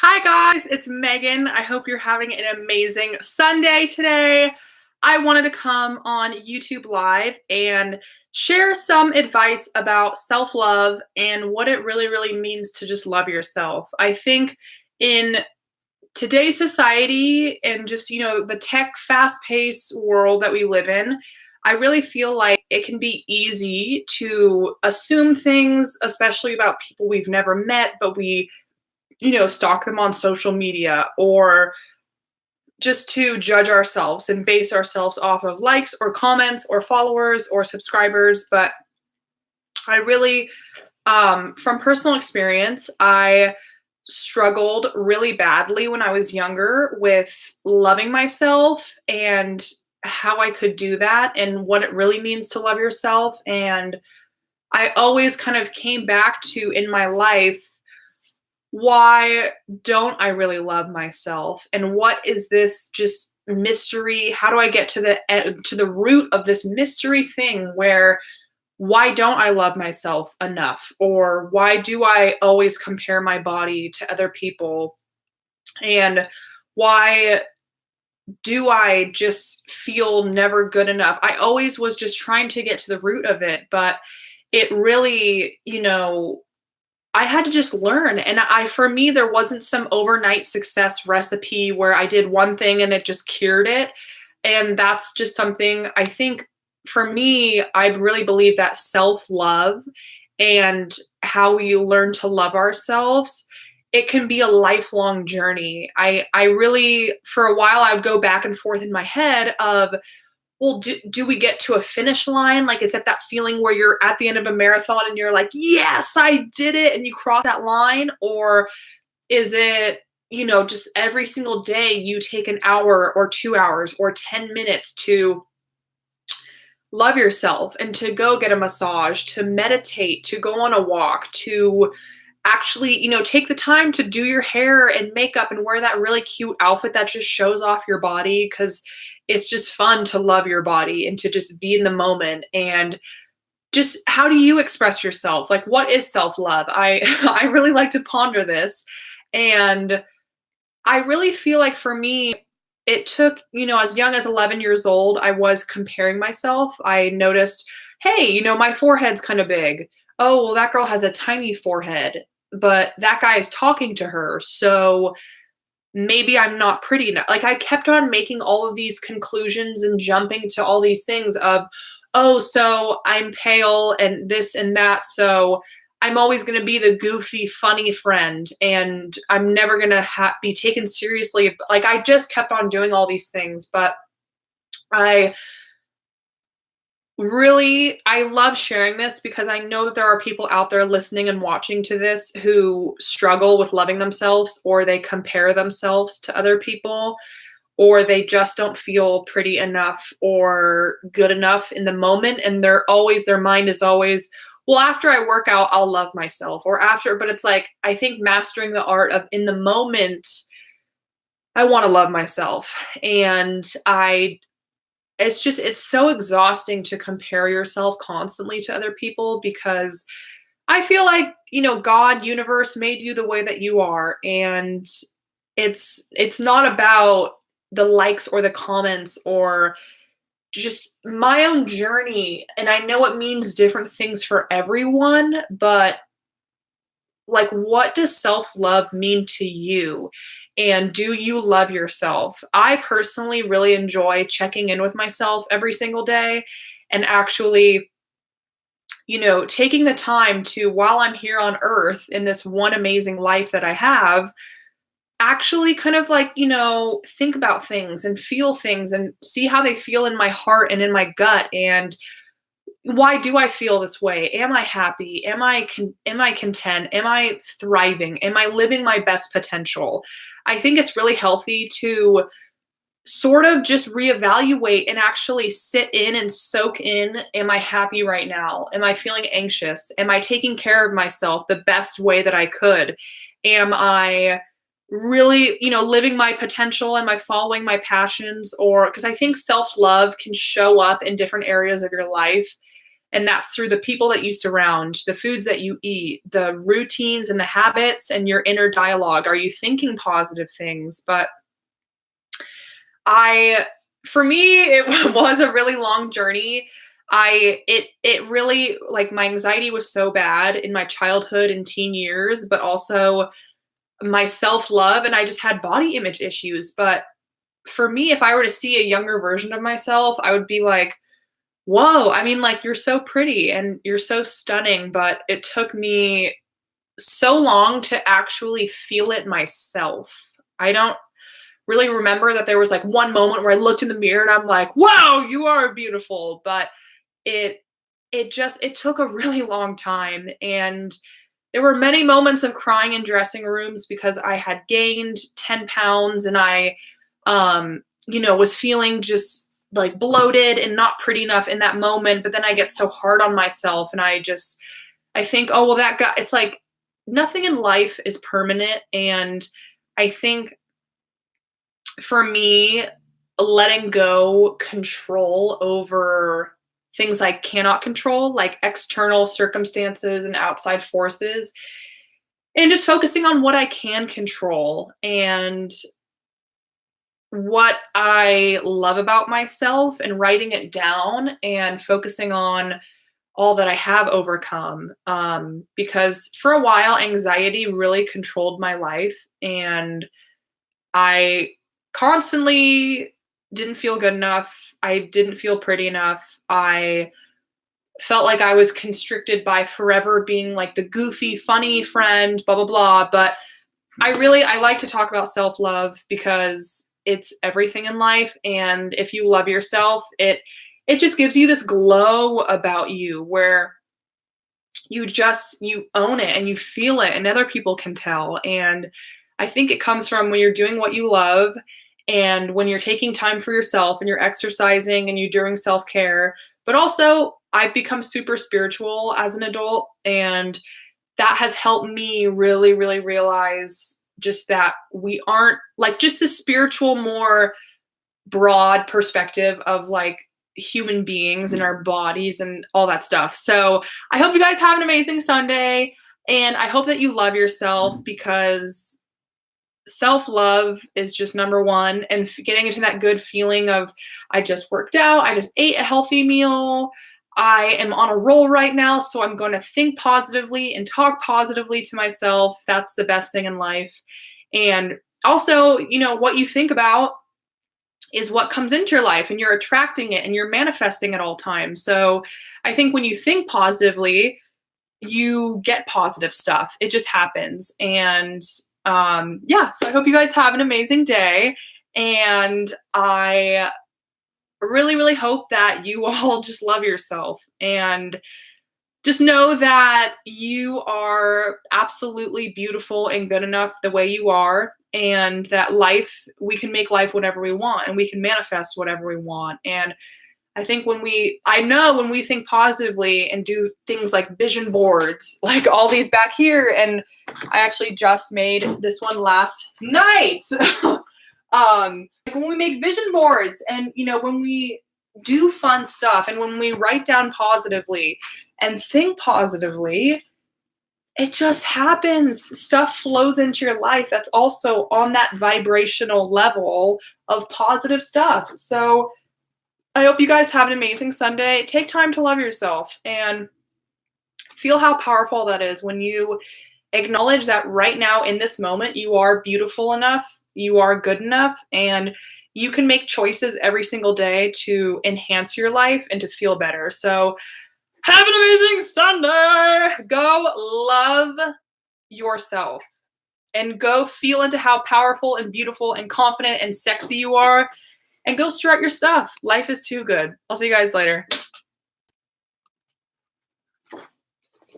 Hi guys, it's Megan. I hope you're having an amazing Sunday today. I wanted to come on YouTube Live and share some advice about self-love and what it really means to just love yourself. I think in today's society and just, the tech fast-paced world that we live in, I really feel like it can be easy to assume things, especially about people we've never met, but we stalk them on social media or just to judge ourselves and base ourselves off of likes or comments or followers or subscribers. But I really, from personal experience, I struggled really badly when I was younger with loving myself and how I could do that and what it really means to love yourself. And I always kind of came back to in my life, why don't I really love myself? And what is this just mystery? How do I get to the root of this mystery thing where why don't I love myself enough? Or why do I always compare my body to other people? And why do I just feel never good enough? I always was just trying to get to the root of it, but it really, I had to just learn. And for me, there wasn't some overnight success recipe where I did one thing and it just cured it. And that's just something I think for me, I really believe that self love and how we learn to love ourselves, it can be a lifelong journey. I really, for a while, I would go back and forth in my head of, well, do we get to a finish line? Like, is it that feeling where you're at the end of a marathon and you're like, yes, I did it, and you cross that line? Or is it, just every single day you take an hour or 2 hours or 10 minutes to love yourself and to go get a massage, to meditate, to go on a walk, to actually, take the time to do your hair and makeup and wear that really cute outfit that just shows off your body because it's just fun to love your body and to just be in the moment. And just how do you express yourself? Like, what is self-love? I I really like to ponder this. And I really feel like for me, it took, as young as 11 years old, I was comparing myself. I noticed, hey, my forehead's kind of big. Oh, well, that girl has a tiny forehead, but that guy is talking to her. So maybe I'm not pretty enough. Like, I kept on making all of these conclusions and jumping to all these things of, oh, so I'm pale and this and that. So I'm always going to be the goofy, funny friend, and I'm never going to be taken seriously. Like, I just kept on doing all these things, but I I love sharing this because I know that there are people out there listening and watching to this who struggle with loving themselves, or they compare themselves to other people, or they just don't feel pretty enough or good enough in the moment. And their mind is always, well, after I work out, I'll love myself, or after, but it's like, I think mastering the art of in the moment, I want to love myself. And it's so exhausting to compare yourself constantly to other people because I feel like, God, universe made you the way that you are. And it's not about the likes or the comments or just my own journey. And I know it means different things for everyone, but like, what does self-love mean to you? And do you love yourself? I personally really enjoy checking in with myself every single day and actually, taking the time to, while I'm here on earth in this one amazing life that I have, actually kind of like, think about things and feel things and see how they feel in my heart and in my gut. And why do I feel this way? Am I happy? Am I content? Am I thriving? Am I living my best potential? I think it's really healthy to sort of just reevaluate and actually sit in and soak in, am I happy right now? Am I feeling anxious? Am I taking care of myself the best way that I could? Am I really, living my potential? Am I following my passions? Or because I think self-love can show up in different areas of your life. And that's through the people that you surround, the foods that you eat, the routines and the habits, and your inner dialogue. Are you thinking positive things? But for me, it was a really long journey. It really, like, my anxiety was so bad in my childhood and teen years, but also my self-love, and I just had body image issues. But for me, if I were to see a younger version of myself, I would be like, whoa, I mean, like, you're so pretty and you're so stunning. But it took me so long to actually feel it myself. I don't really remember that there was like one moment where I looked in the mirror and I'm like, wow, you are beautiful. But it it took a really long time. And there were many moments of crying in dressing rooms because I had gained 10 pounds, and I was feeling just like bloated and not pretty enough in that moment. But then I get so hard on myself, and I think, oh, well, it's like nothing in life is permanent. And I think for me, letting go control over things I cannot control, like external circumstances and outside forces, and just focusing on what I can control and what I love about myself, and writing it down and focusing on all that I have overcome. Because for a while, anxiety really controlled my life, and I constantly didn't feel good enough. I didn't feel pretty enough. I felt like I was constricted by forever being like the goofy, funny friend, blah, blah, blah. But I like to talk about self-love because it's everything in life. And if you love yourself, it just gives you this glow about you where you own it and you feel it, and other people can tell. And I think it comes from when you're doing what you love, and when you're taking time for yourself and you're exercising and you're doing self-care. But also, I've become super spiritual as an adult, and that has helped me really, really realize just that we aren't like just the spiritual, more broad perspective of like human beings and our bodies and all that stuff. So I hope you guys have an amazing Sunday, and I hope that you love yourself, because self-love is just number one. And getting into that good feeling of, I just worked out, I just ate a healthy meal, I am on a roll right now, so I'm going to think positively and talk positively to myself. That's the best thing in life. And also, what you think about is what comes into your life, and you're attracting it and you're manifesting at all times. So I think when you think positively, you get positive stuff. It just happens. And yeah, so I hope you guys have an amazing day. And I really, really hope that you all just love yourself, and just know that you are absolutely beautiful and good enough the way you are, and that we can make life whatever we want, and we can manifest whatever we want. And I think when we think positively and do things like vision boards, like all these back here, and I actually just made this one last night. Like when we make vision boards, and when we do fun stuff, and when we write down positively and think positively, it just happens. Stuff flows into your life that's also on that vibrational level of positive stuff. So I hope you guys have an amazing Sunday. Take time to love yourself, and feel how powerful that is when you acknowledge that right now in this moment you are beautiful enough, you are good enough, and you can make choices every single day to enhance your life and to feel better. So have an amazing Sunday. Go love yourself, and go feel into how powerful and beautiful and confident and sexy you are, and go strut your stuff. Life is too good. I'll see you guys later.